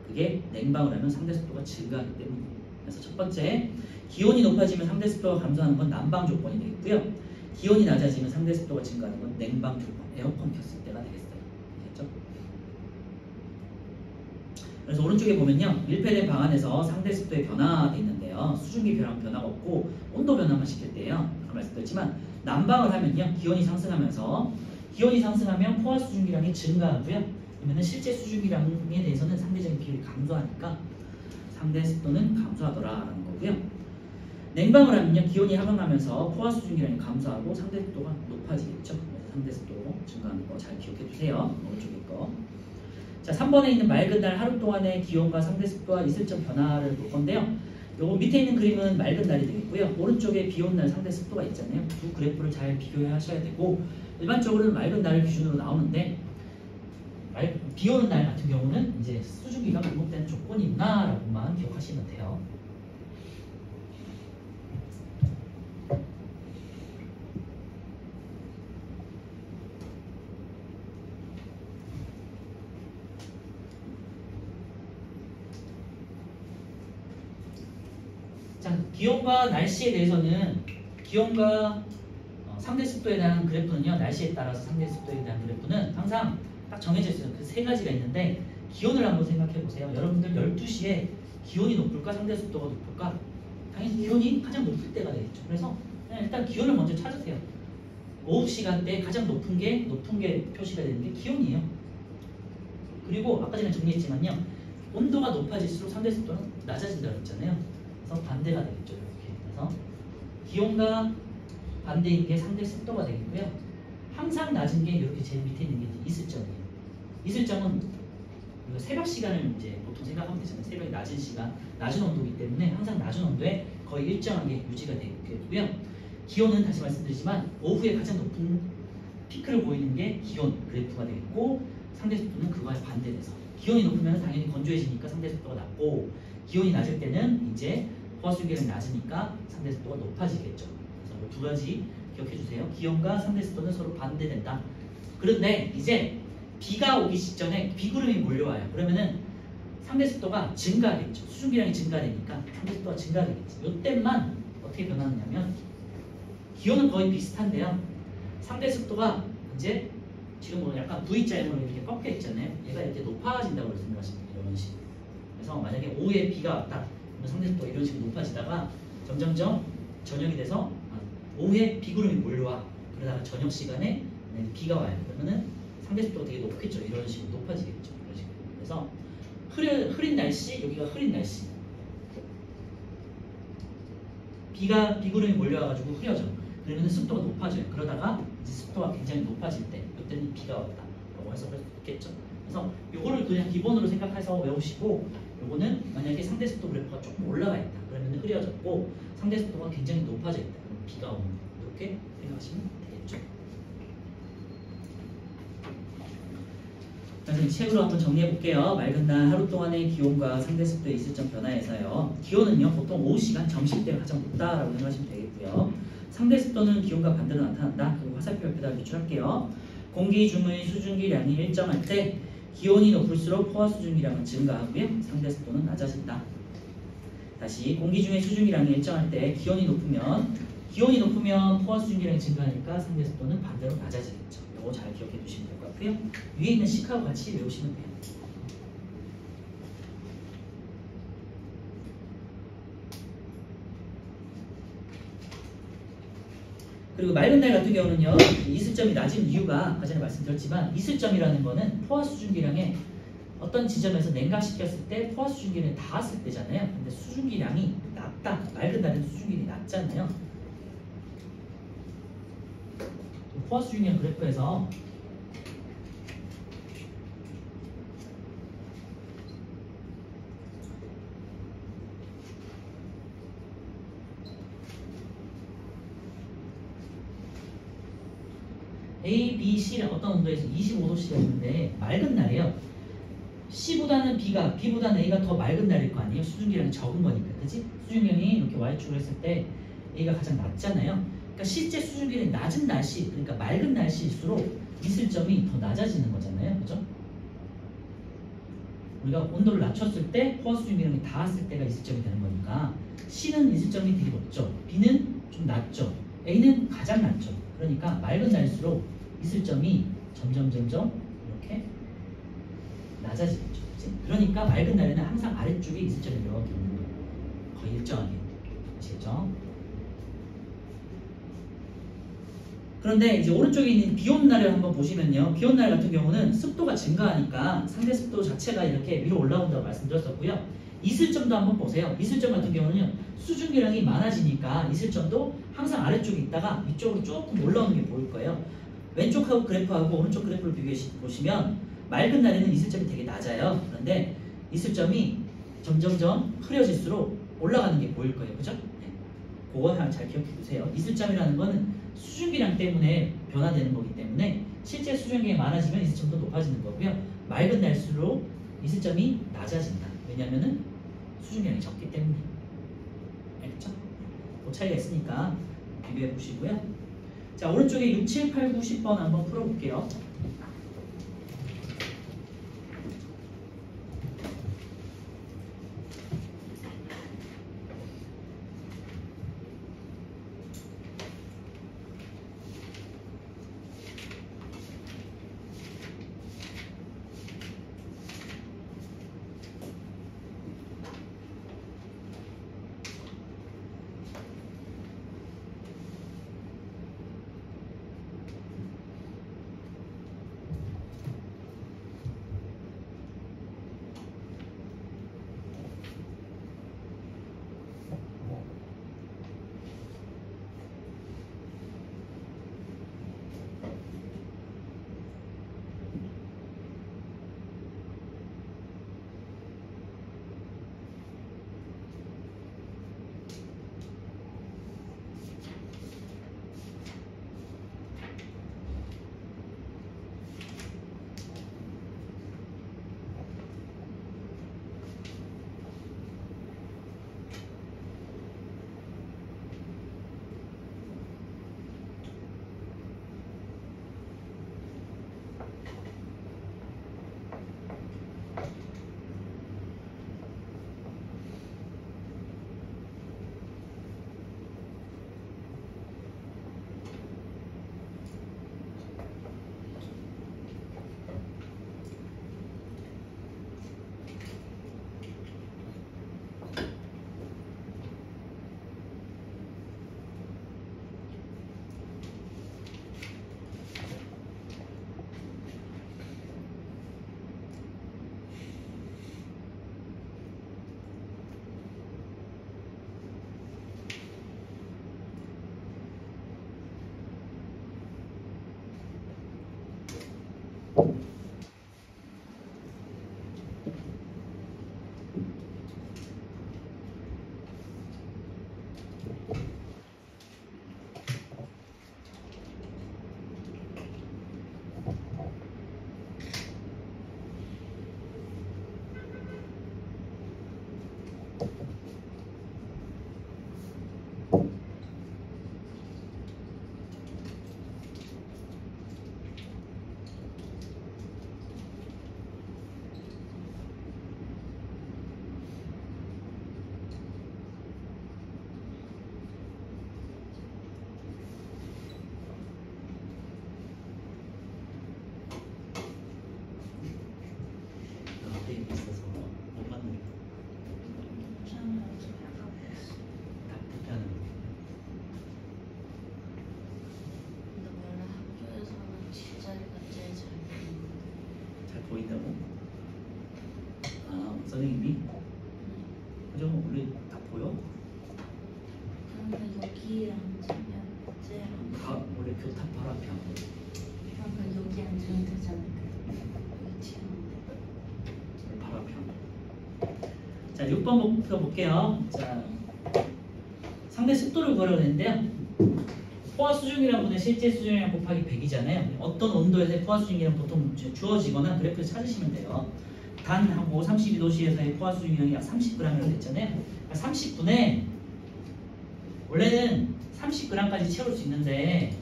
그게 냉방을 하면 상대 습도가 증가하기 때문입니다. 그래서 첫 번째, 기온이 높아지면 상대 습도가 감소하는 건 난방 조건이 되겠고요. 기온이 낮아지면 상대 습도가 증가하는 건 냉방 조건, 에어컨 켰을 때가 되겠어요. 알겠죠? 그래서 오른쪽에 보면요, 밀폐된 방 안에서 상대 습도의 변화가 있는데요. 수증기 변화가 없고 온도 변화만 시킬 때예요. 아까 말씀드렸지만 난방을 하면요, 기온이 상승하면 포화 수증기량이 증가하고요. 그러면 실제 수증기량에 대해서는 상대적인 비율이 감소하니까 상대 습도는 감소하더라라는 거고요. 냉방을 하면요, 기온이 하강하면서 포화 수증기량이 감소하고 상대 습도가 높아지겠죠. 그래서 상대 습도 증가하는 거 잘 기억해 두세요. 오른쪽에 거. 자, 3번에 있는 맑은 날 하루 동안의 기온과 상대 습도와 이슬점 변화를 볼 건데요. 요거 밑에 있는 그림은 맑은 날이 되겠고요. 오른쪽에 비 오는 날 상대 습도가 있잖아요. 두 그래프를 잘 비교해 하셔야 되고, 일반적으로는 맑은 날을 기준으로 나오는데 비 오는 날 같은 경우는 이제 수증기가 공급되는 조건이 있나라고만 기억하시면 돼요. 자, 기온과 날씨에 대해서는 기온과 상대 습도에 대한 그래프는요, 날씨에 따라서 상대 습도에 대한 그래프는 항상 딱 정해져 있어요. 그 세 가지가 있는데 기온을 한번 생각해 보세요. 여러분들 12시에 기온이 높을까 상대 습도가 높을까? 당연히 기온이 가장 높을 때가 되겠죠. 그래서 그냥 일단 기온을 먼저 찾으세요. 오후 시간대에 가장 높은 게 표시가 되는 게 기온이에요. 그리고 아까 전에 정리했지만요, 온도가 높아질수록 상대 습도는 낮아진다고 했잖아요. 그래서 반대가 되겠죠. 이렇게. 그래서 기온과 반대인 게 상대 습도가 되겠고요. 항상 낮은 게 이렇게 제일 밑에 있는 게 이슬점이에요. 이슬점은 우리가 새벽 시간을 이제 보통 생각하면 되잖아요. 새벽이 낮은 시간, 낮은 온도이기 때문에 항상 낮은 온도에 거의 일정하게 유지가 되겠고요. 기온은 다시 말씀드리지만 오후에 가장 높은 피크를 보이는 게 기온 그래프가 되겠고, 상대 습도는 그거에 반대돼서 기온이 높으면 당연히 건조해지니까 상대 습도가 낮고, 기온이 낮을 때는 이제 포화 수증기량이 낮으니까 상대 습도가 높아지겠죠. 그래서 두 가지 기억해 주세요. 기온과 상대 습도는 서로 반대된다. 그런데 이제 비가 오기 직전에 비구름이 몰려와요. 그러면은 상대 습도가 증가하겠죠. 수증기량이 증가되니까 상대 습도가 증가되겠죠. 이때만 어떻게 변하느냐면, 기온은 거의 비슷한데요. 상대 습도가 이제 지금 뭐 약간 V자형으로 이렇게 꺾여 있잖아요. 얘가 이렇게 높아진다고 생각하시면 돼요. 이런 식으로. 그래서 만약에 오후에 비가 왔다. 그러면 상대 습도가 이런 식으로 높아지다가 점점점 저녁이 돼서 오후에 비구름이 몰려와. 그러다가 저녁 시간에 비가 와요. 그러면은 상대 습도가 되게 높겠죠. 이런 식으로 높아지겠죠. 이런 식으로. 그래서 흐린 날씨, 여기가 흐린 날씨. 비구름이 몰려와가지고 흐려져. 그러면 습도가 높아져요. 그러다가 이제 습도가 굉장히 높아질 때, 이때는 비가 왔다. 라고 해서 그렇겠죠. 그래서 요거를 그냥 기본으로 생각해서 외우시고, 요거는 만약에 상대 습도 그래프가 조금 올라가 있다. 그러면 흐려졌고, 상대 습도가 굉장히 높아져 있다. 그러면 비가 오는. 이렇게 생각하시면 되겠죠. 그래서 책으로 한번 정리해 볼게요. 맑은 날 하루 동안의 기온과 상대 습도의 이슬점 변화에서요. 기온은요, 보통 오후 시간 점심 때 가장 높다라고 생각하시면 되겠고요. 상대 습도는 기온과 반대로 나타난다. 그리고 화살표 옆에다 유출할게요. 공기 중의 수증기량이 일정할 때 기온이 높을수록 포화 수증기량은 증가하고요. 상대 습도는 낮아진다. 다시, 공기 중의 수증기량이 일정할 때 기온이 높으면 포화 수증기량이 증가하니까 상대 습도는 반대로 낮아지겠죠. 이거 잘 기억해 두시면 될 것 같고요. 위에 있는 시카고 같이 외우시면 돼요. 그리고 맑은 날 같은 경우는요, 이슬점이 낮은 이유가 아까 전에 말씀드렸지만 이슬점이라는 거는 포화 수증기량의 어떤 지점에서 냉각시켰을 때 포화 수증기량이 닿았을 때잖아요. 근데 수증기량이 낮다. 맑은 날은 수증기량이 낮잖아요. 포화 수증기량 그래프에서 A, B, C는 어떤 온도에서 25도씨가 있는데 맑은 날이에요. C보다는 B가, B보다는 A가 더 맑은 날일 거 아니에요? 수증기량이 적은 거니까, 그치? 수증기량이 이렇게 Y축으로 했을 때 A가 가장 낮잖아요. 그러니까 실제 수증기량이 낮은 날씨, 그러니까 맑은 날씨일수록 이슬점이 더 낮아지는 거잖아요, 그죠? 우리가 온도를 낮췄을 때 포화 수증기량이 닿았을 때가 이슬점이 되는 거니까 C는 이슬점이 되게 높죠. B는 좀 낮죠. A는 가장 낮죠. 그러니까 맑은 날일수록 이슬점이 점점 이렇게 낮아지겠죠. 그치? 그러니까 맑은 날에는 항상 아래쪽에 이슬점이 이렇게 있는 거예요. 거의 일정하게. 아시겠죠? 그런데 이제 오른쪽에 있는 비 오는 날을 한번 보시면요. 비 오는 날 같은 경우는 습도가 증가하니까 상대 습도 자체가 이렇게 위로 올라온다고 말씀드렸었고요. 이슬점도 한번 보세요. 이슬점 같은 경우는요. 수증기량이 많아지니까 이슬점도 항상 아래쪽에 있다가 위쪽으로 조금 올라오는 게 보일 거예요. 왼쪽하고 그래프하고 오른쪽 그래프를 비교해 보시면 맑은 날에는 이슬점이 되게 낮아요. 그런데 이슬점이 점점점 흐려질수록 올라가는 게 보일 거예요. 그죠? 네. 그거 잘 기억해 두세요. 이슬점이라는 거는 수증기량 때문에 변화되는 거기 때문에 실제 수증기량이 많아지면 이슬점도 높아지는 거고요. 맑은 날수록 이슬점이 낮아진다. 왜냐면은 수증기량이 적기 때문에. 알겠죠? 그 차이가 있으니까 비교해 보시고요. 자, 오른쪽에 6, 7, 8, 9, 10번 한번 풀어볼게요. 보인다고? 아, 선생님이? 그죠? 원래 다 보여? 그러면 여기랑 치면 쟤랑 원래 교탁 바로 앞에 안 보여. 그러면 여기 앉으면 되지 않을까요? 여기 치는데 바로 앞에 안 보여. 자, 6번부터 볼게요. 자, 상대 습도를 구하려고 했는데요. 포화 수증기량 분의 실제 수증기량 곱하기 100이잖아요. 어떤 온도에서의 포화 수증기량 보통 주어지거나 그래프를 찾으시면 돼요. 단하고 32도씨에서의 포화 수증기량이 약 30g이라고 했잖아요. 30분에 원래는 30g까지 채울 수 있는데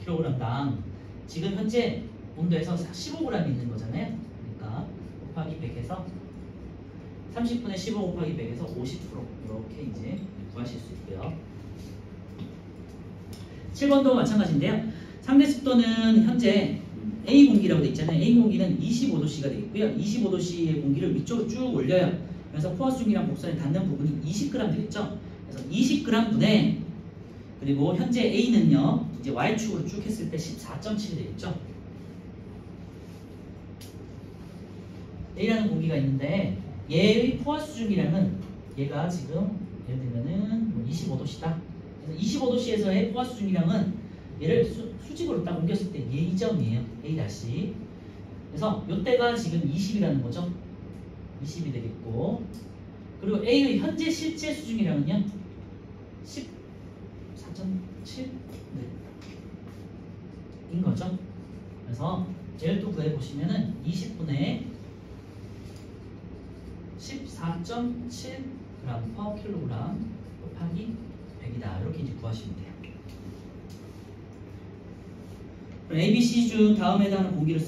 킬로그램당 지금 현재 온도에서 15g 있는 거잖아요. 그러니까 곱하기 100에서 30분에 15 곱하기 100에서 50% 이렇게 이제 구하실 수 있고요. 7번도 마찬가지인데요. 상대 습도는 현재 A 공기라고 되어 있잖아요. A 공기는 25도씨가 되겠고요. 25도씨의 공기를 위쪽으로 쭉 올려요. 그래서 포화 수증기랑 곡선에 닿는 부분이 20g 되겠죠. 그래서 20g 분의 그리고 현재 A는요. 이제 Y축으로 쭉 했을 때 14.7이 되겠죠. A라는 공기가 있는데 얘의 포화 수증기량은 얘가 지금 예를 들면은 25도씨다. 그래서 25도씨에서의 포화 수증기량은 얘를 수직으로 딱 옮겼을 때 얘 이 점이에요. A 다시. 그래서 이때가 지금 20이라는 거죠. 20이 되겠고 그리고 A의 현재 실제 수증기량은요 14.7 인 거죠. 그래서 얘를 또 구해보시면은 20분의 14.7g/kg 곱하기 100이다. 이렇게 이제 구하시면 돼요. 그럼 A, B, C 중 다음에 해당하는 공기를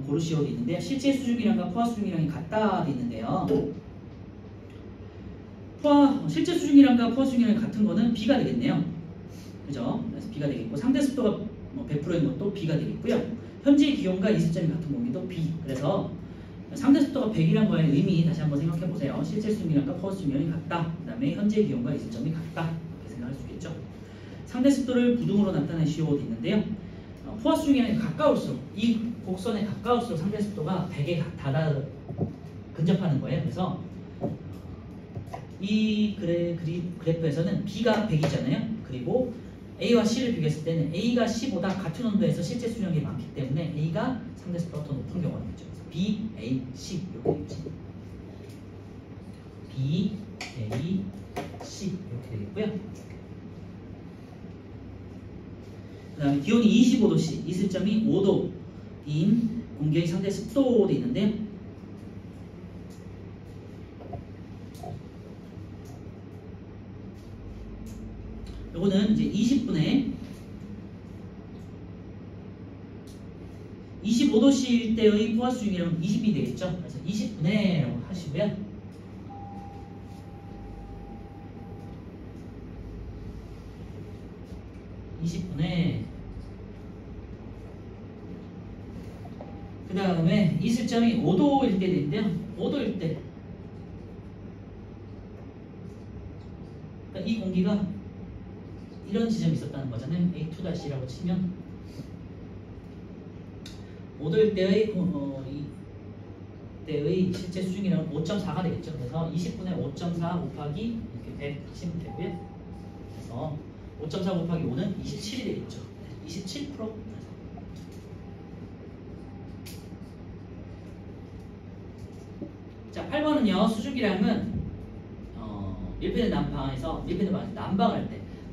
고르시오 돼 있는데 실제 수증기량과 포화 수증기량이 같다 돼 있는데요. 실제 수증기량과 포화 수증기량이 같은 거는 B가 되겠네요. 그죠? 그래서 B가 되겠고 상대 습도가 100%인 것도 B가 되겠고요. 현재 기온과 이습점이 같은 공기도 B. 그래서 상대 습도가 100이란 거의 의미 다시 한번 생각해 보세요. 실제 수증기량과 포화 수증기량이 같다. 그 다음에 현재 기온과 이습점이 같다. 이렇게 생각할 수 있겠죠. 상대 습도를 부등으로 나타내시오 돼 있는데요. 포화 수증기량이 가까울수록 이 곡선에 가까울수록 상대 습도가 100에 근접하는 거예요. 그래서 이 그래프에서는 B가 100이잖아요. 그리고 A와 C를 비교했을 때는 A가 C보다 같은 온도에서 실제 수증기량이 많기 때문에 A가 상대 습도가 더 높은 경우가 되겠죠. B, A, C 이렇게 되겠지. B, A, C 이렇게 되겠고요. 그 다음에 기온이 25도씨, 이슬점이 5도인 공기의 상대 습도 돼 있는데요. 요거는 이제 20분에 25도씨일 때의 포화 수증기량은 20이 되겠죠. 그래서 20분에 라고 하시고요. 그 다음에 이슬점이 5도일 때 되는데요. 5도일 때 그러니까 이 공기가 이런 지점이 있었다는 거잖아요. A2-라고 치면 5도일 때의 때의 실제 수증기량은 5.4가 되겠죠. 그래서 20분에 5.4 곱하기 이렇게 100 하시면 되고요. 그래서 5.4 곱하기 5는 27이 되겠죠. 27%. 자, 8번은요. 수증기량은 밀폐된 난방에서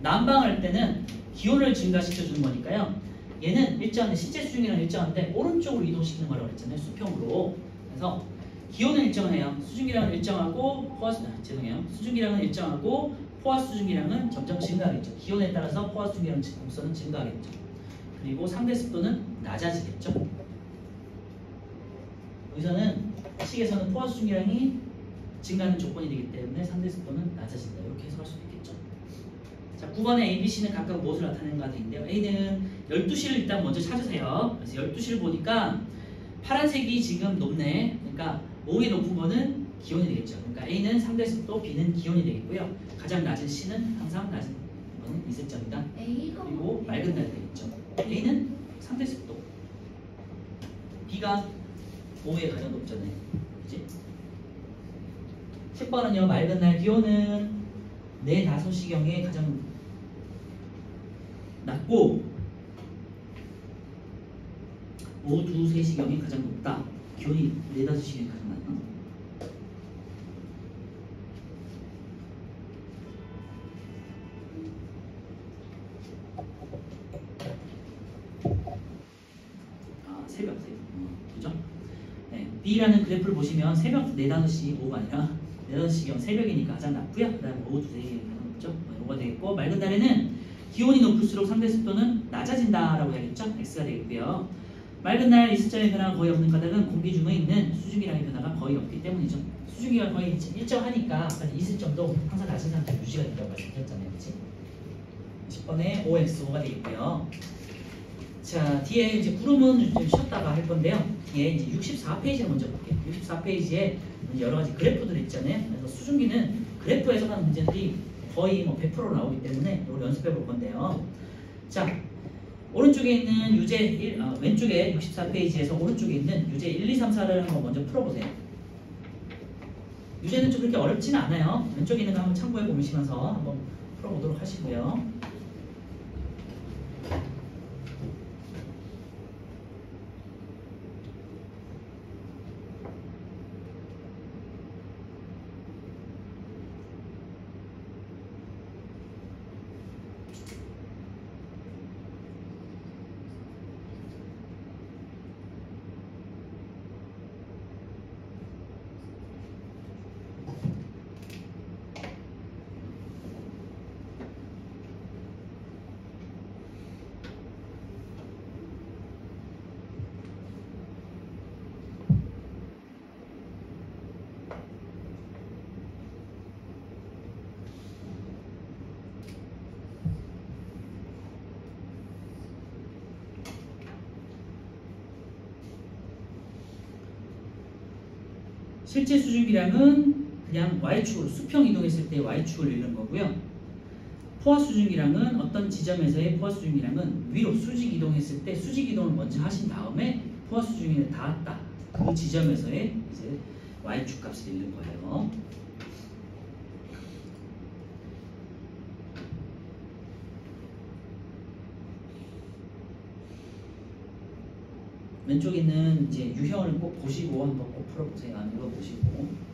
난방할 때는 기온을 증가시켜 주는 거니까요. 얘는 일정한데 실제 수증기량은 일정한데 오른쪽으로 이동시키는 거라고 했잖아요. 수평으로. 그래서 기온은 일정해요. 수증기량은 일정하고 수증기량은 일정하고 포화 수증기량은 점점 증가하겠죠. 기온에 따라서 포화 수증기량 곡선은 증가하겠죠. 그리고 상대 습도는 낮아지겠죠. 여기서는 식에서는 포화 수증기량이 증가하는 조건이 되기 때문에 상대 습도는 낮아진다. 이렇게 해석할 수도 있겠죠. 자, 9번에 A, B, C는 각각 무엇을 나타내는가 되어 있는데요. A는 12시를 일단 먼저 찾으세요. 그래서 12시를 보니까 파란색이 지금 높네. 그러니까 5이 높은 거는 기온이 되겠죠. 그러니까 A는 상대 습도, B는 기온이 되겠고요. 가장 낮은 C는 항상 낮은 거는 이슬점이다. 그리고 맑은 날 되겠죠. A는 상대 습도, B가 5에 가장 높잖아요. 그치? 10번은요. 맑은 날 기온은 4, 5시경에 가장 낮고 오후 2, 3시경에 가장 높다. 기온이 4, 5시경에 가장 낮나? 새벽. 그죠? 네, B라는 그래프를 보시면 새벽 4, 5시, 오후가 아니라 4, 5시경 새벽이니까 가장 낮고요. 그 다음에 오후 2, 3시경이 가장 높죠. 이거가 되겠고, 맑은 날에는 기온이 높을수록 상대 습도는 낮아진다라고 해야겠죠? X가 되겠고요. 맑은 날 이 숫자의 변화가 거의 없는 까닭은 공기 중에 있는 수증기량의 변화가 거의 없기 때문이죠. 수증기가 거의 일정하니까 아까 이슬점도 항상 낮은 상태 유지가 된다고 말씀드렸잖아요. 그치? 10번에 OXO가 되겠고요. 자, 뒤에 이제 구름은 좀 쉬었다가 할 건데요. 뒤에 이제 64페이지를 먼저 볼게요. 64페이지에 여러 가지 그래프들 있잖아요. 그래서 수증기는 그래프 해석하는 문제들이 거의 뭐 100% 나오기 때문에 이걸 연습해 볼 건데요. 자, 오른쪽에 있는 유제 왼쪽에 64페이지에서 오른쪽에 있는 유제 1, 2, 3, 4를 한번 먼저 풀어보세요. 유제는 좀 그렇게 어렵지는 않아요. 왼쪽에 있는 거 한번 참고해 보시면서 한번 풀어보도록 하시고요. 실제 수증기량은 그냥 Y축으로 수평 이동했을 때 Y축을 읽는 거고요. 포화 수증기량은 어떤 지점에서의 포화 수증기량은 위로 수직 이동했을 때 수직 이동을 먼저 하신 다음에 포화 수증기에 닿았다. 그 지점에서의 이제 Y축 값을 읽는 거예요. 왼쪽에 있는 이제 유형을 꼭 보시고 한번 꼭 풀어보세요. 읽어보시고.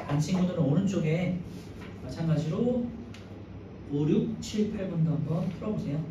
반 친구들은 오른쪽에 마찬가지로 5, 6, 7, 8번도 한번 풀어보세요.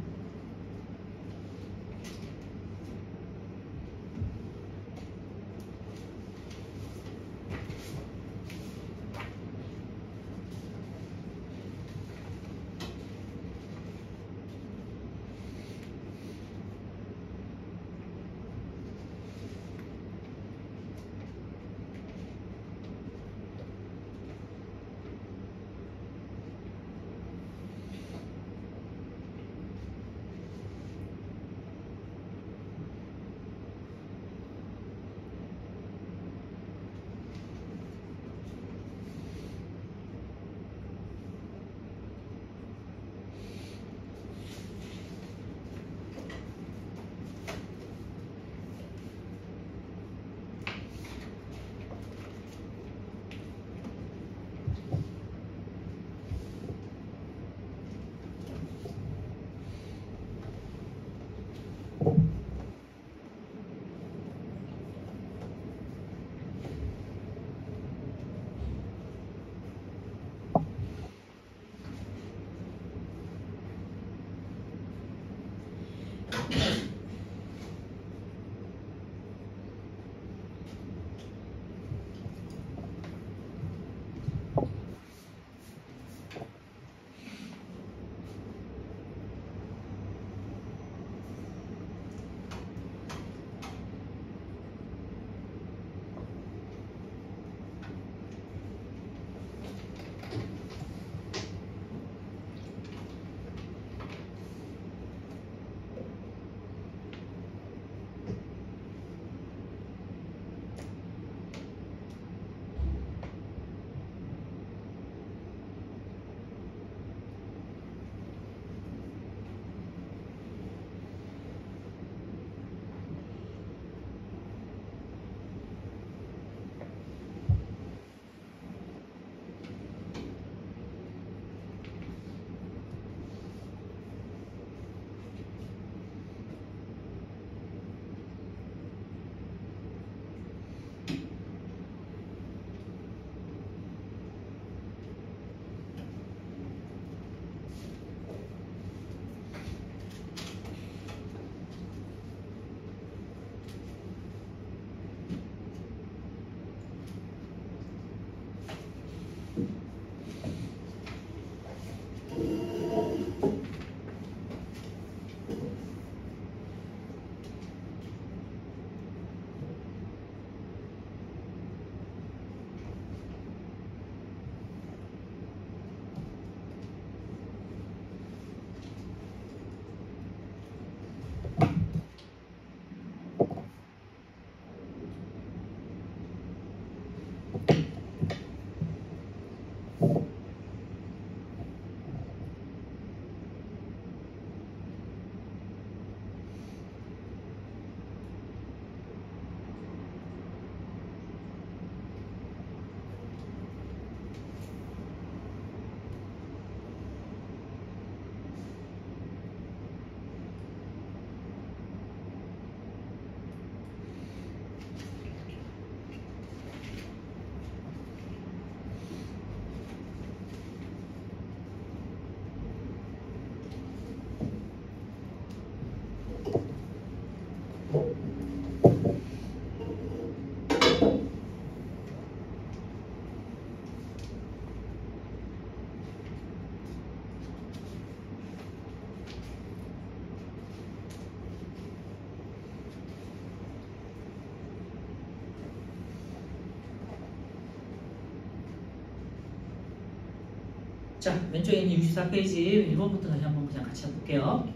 자, 왼쪽에 있는 64페이지 1번부터 다시 한번 그냥 같이 해볼게요.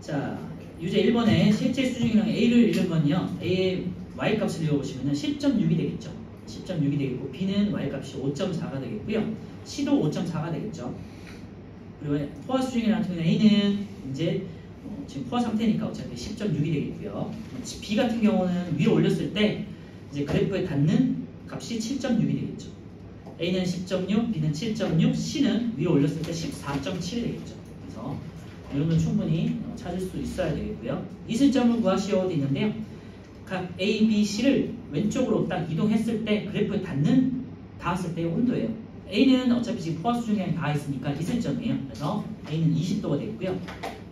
자, 유제 1번에 실제 수중이랑 A를 읽은 건요. A의 Y값을 읽어보시면 10.6이 되겠죠. 10.6이 되겠고 B는 Y값이 5.4가 되겠고요. C도 5.4가 되겠죠. 그리고 포화 수중이랑 같은 경우는 A는 이제 지금 포화 상태니까 어차피 10.6이 되겠고요. B 같은 경우는 위로 올렸을 때 이제 그래프에 닿는 값이 7.6이 되겠죠. A는 10.6, B는 7.6, C는 위로 올렸을 때 14.7이 되겠죠. 그래서 이런 건 충분히 찾을 수 있어야 되겠고요. 이슬점을 구하시오 돼 있는데요. 각 A, B, C를 왼쪽으로 딱 이동했을 때 그래프에 닿았을 때의 온도예요. A는 어차피 지금 포화 수중량이 다 있으니까 이슬점이에요. 그래서 A는 20도가 되고요.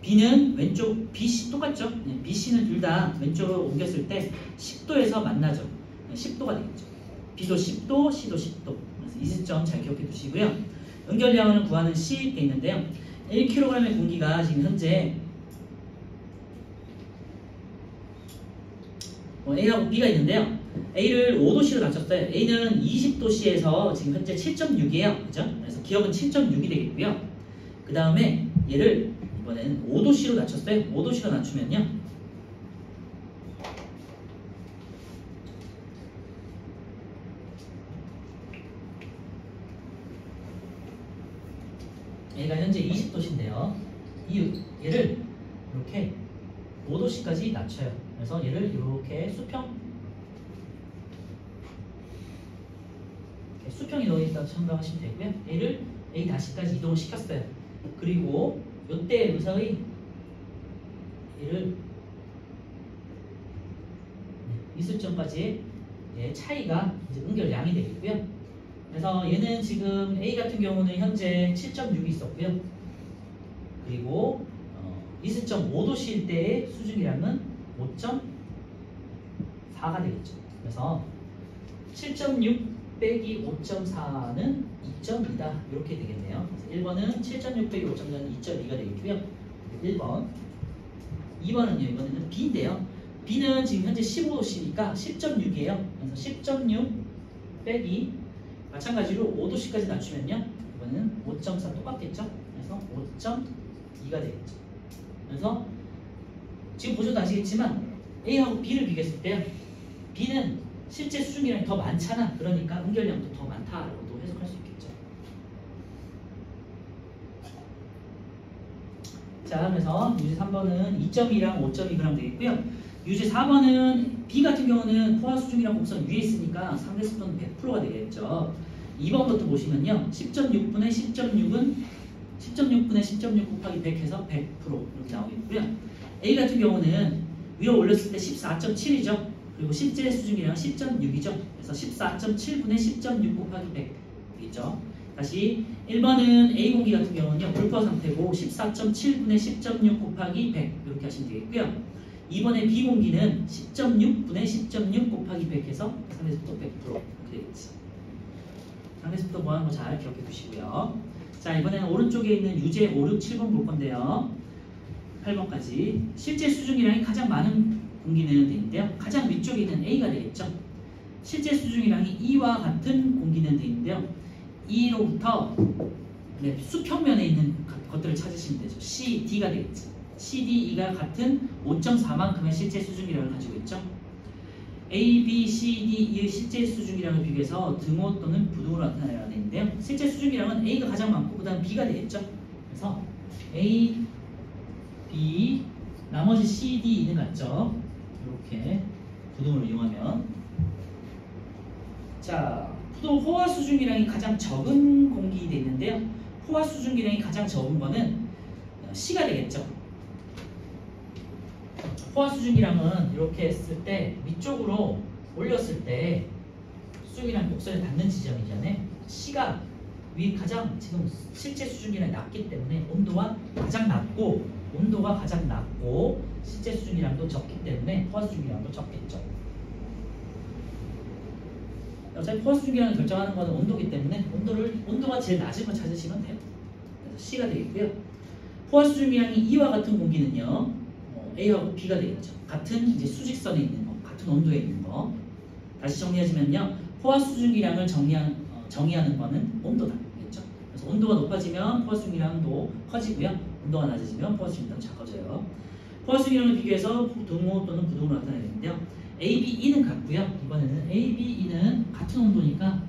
B는 왼쪽, BC 똑같죠? 네, BC는 둘 다 왼쪽으로 옮겼을 때 10도에서 만나죠. 10도가 되겠죠. B도 10도, C도 10도. 그래서 이슬점 잘 기억해 두시고요. 응결량을 구하는 C 돼 있는데요. 1kg의 공기가 지금 현재 A하고 B가 있는데요. A를 5도씨로 낮췄어요. A는 20도씨에서 지금 현재 7.6이에요. 그죠? 그래서 기억은 7.6이 되겠고요. 그 다음에 얘를 이번에는 5도씨로 낮췄어요. 5도씨로 낮추면요. A가 현재 20도씨인데요. 얘를 이렇게 5도씨까지 낮춰요. 그래서 얘를 이렇게 수평 이동에 있다고 생각하시면 되고요. 얘를 A-까지 이동을 시켰어요. 그리고 이때 의사의 얘를 이슬점까지의 차이가 이제 응결량이 되겠고요. 그래서 얘는 지금 A 같은 경우는 현재 7.6이 있었고요. 그리고 이슬점 5도씨일 때의 수증기량은 5.4가 되겠죠. 그래서 7.6 빼기 5.4는 2.2다. 이렇게 되겠네요. 그래서 1번은 7.6 빼기 5.4는 2.2가 되겠고요. 1번. 2번은요. 이번에는 B인데요. B는 지금 현재 15도씨니까 10.6이에요. 그래서 10.6 빼기 마찬가지로 5도씨까지 낮추면요. 이번에는 5.4 똑같겠죠. 그래서 5.2가 되겠죠. 그래서 지금 보셔도 아시겠지만 A하고 B를 비교했을 때요. B는 실제 수중량이 더 많잖아. 그러니까 응결량도 더 많다라고도 해석할 수 있겠죠. 자, 그래서 유제 3번은 2.2랑 5.2g 되겠고요. 유제 4번은 B 같은 경우는 포화 수중이랑 곡선 위에 있으니까 상대 속도는 100%가 되겠죠. 2번부터 보시면요. 10.6분의 10.6은 10.6분의 10.6 곱하기 100 해서 100% 이렇게 나오겠고요. A 같은 경우는 위로 올렸을 때 14.7이죠. 그리고 실제 수중이랑 10.6이죠. 그래서 14.7분의 10.6 곱하기 100이죠. 다시 1번은 A 공기 같은 경우는요. 불포화 상태고 14.7분의 10.6 곱하기 100 이렇게 하시면 되겠고요. 2번의 B 공기는 10.6분의 10.6 곱하기 100 해서 상대속도 100% 이렇게 되겠지. 상대속도 뭐하는 거 잘 기억해 두시고요. 자, 이번에는 오른쪽에 있는 유제 5, 6, 7번 볼 건데요. 8번까지 실제 수중이량이 가장 많은 공기는 돼 있는데요. 가장 위쪽에 있는 A가 되겠죠. 실제 수중이량이 E와 같은 공기는 돼 있는데요. E로부터 수평면에 있는 것들을 찾으시면 되죠. C, D가 되겠죠. C, D, E가 같은 5.4만큼의 실제 수중이량을 가지고 있죠. A, B, C, D, E의 실제 수중이량을 비교해서 등호 또는 부등호로 나타내야 되는데요. 실제 수중이량은 A가 가장 많고 그 다음 B가 되겠죠. 그래서 A, B, 나머지 C, D, E는 같죠. 이렇게 부등호를 이용하면 자, 포화 수중기량이 가장 적은 공기가 있는데요. 포화 수중기량이 가장 적은 거는 C가 되겠죠. 포화 수중기량은 이렇게 했을 때 위쪽으로 올렸을 때 수중기량 곡선에 닿는 지점이잖아요. C가 가장 지금 실제 수중기량이 낮기 때문에 온도가 가장 낮고 실제 수중기량도 적기 때문에 포화 수중기량도 적겠죠. 어차피 포화 수중기량을 결정하는 것은 온도이기 때문에 온도가 제일 낮은 거 찾으시면 돼요. 그래서 C가 되겠고요. 포화 수중기량이 E와 같은 공기는요, A하고 B가 되겠죠. 같은 이제 수직선에 있는 거, 같은 온도에 있는 거. 다시 정리하자면요, 포화 수중기량을 정의하는 거는 온도다. 그렇죠? 그래서 그래서 온도가 높아지면 포화 수증기량도 커지고요. 온도가 낮아지면 포화 수증기량도 작아져요. 포화 수증기량을 비교해서 등호 또는 부등호로 나타내는데요. A, B, E는 같고요. 이번에는 A, B, E는 같은 온도니까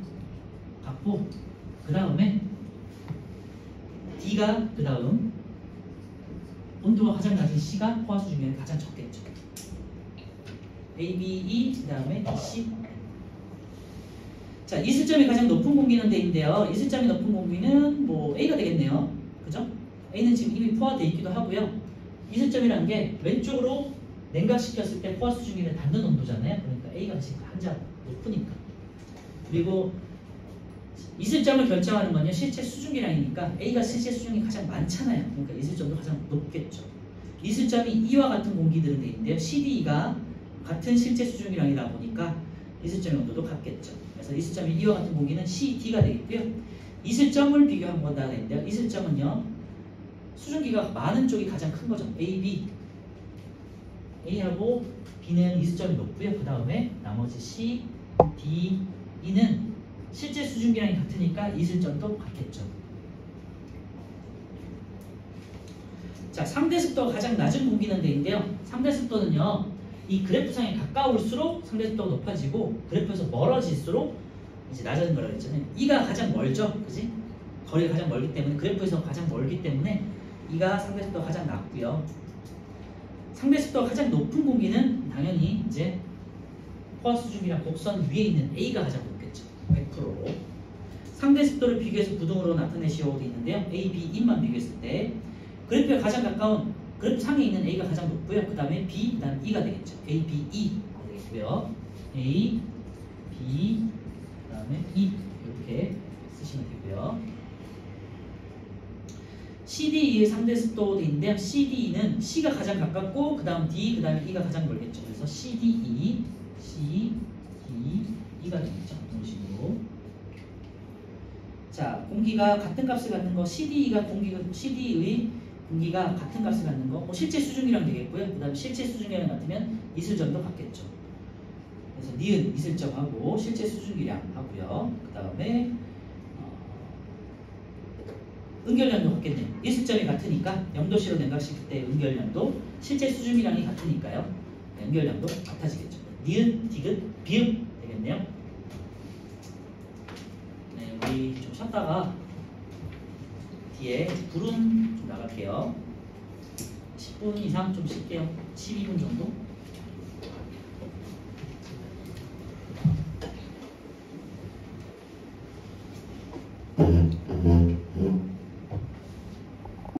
같고 그 다음에 D가 그 다음 온도가 가장 낮은 C가 포화 수증기량이 가장 적겠죠. A, B, E 그 다음에 C. 자, 이슬점이 가장 높은 공기는 D인데요. 이슬점이 높은 공기는 뭐 A가 되겠네요. 그죠? A는 지금 이미 포화되어 있기도 하고요. 이슬점이라는 게 왼쪽으로 냉각시켰을 때 포화 수증기를 닿는 온도잖아요. 그러니까 A가 지금 한자 높으니까. 그리고 이슬점을 결정하는 건요 실제 수증기량이니까 A가 실제 수증이 가장 많잖아요. 그러니까 이슬점도 가장 높겠죠. 이슬점이 E와 같은 공기들은 돼 있는데요. CDE가 같은 실제 수증기량이다 보니까 이슬점의 온도도 같겠죠. 그래서 이슬점이 E와 같은 공기는 CD가 되겠고요. 이슬점을 비교한 거다 되는데요. 이슬점은요 수증기가 많은 쪽이 가장 큰 거죠. A, B. A하고 B는 이슬점이 높고요. 그 다음에 나머지 C, D, E는 실제 수증기량이 같으니까 이슬점도 같겠죠. 자, 상대 습도가 가장 낮은 공기는 데인데요. 상대 습도는요. 이 그래프상에 가까울수록 상대 습도가 높아지고 그래프에서 멀어질수록 이제 낮아진 거라고 했잖아요. E가 가장 멀죠. 그지? 거리가 가장 멀기 때문에 그래프에서 가장 멀기 때문에 E가 상대 습도가 가장 낮고요. 상대 습도가 가장 높은 공기는 당연히 이제 포화 수증기랑 곡선 위에 있는 A가 가장 높겠죠. 100%로. 상대 습도를 비교해서 부등호로 나타내시오 되어 있는데요. A, B, E만 비교했을 때 그래프에 가장 가까운 그래프 상에 있는 A가 가장 높고요. 그 다음에 B, 그 다음에 E가 되겠죠. A, B, E 되겠고요. A, B, 그 다음에 E 이렇게 쓰시면 되고요. CDE의 상대 습도인데요. CDE는 C가 가장 가깝고 그 다음 D, 그 다음에 E가 가장 멀겠죠. 그래서 CDE, C, D, E가 되겠죠. 이런 식으로. 자, 공기가 같은 값을 갖는 거 CDE의 공기가 같은 값을 갖는 거 실제 수증기량 되겠고요. 그 다음에 실제 수증기량 같으면 이슬점도 같겠죠. 그래서 니은 이슬점하고 실제 수증기량 하고요. 그 다음에 응결량도 같겠네요. 이슬점이 같으니까 0도씨로 냉각시킬 때 응결량도 실제 수증기량이 같으니까요. 응결량도 같아지겠죠. 니은, 디귿, 비읍 되겠네요. 네, 우리 좀 쉬었다가 뒤에 불은 좀 나갈게요. 10분 이상 좀 쉴게요. 12분 정도.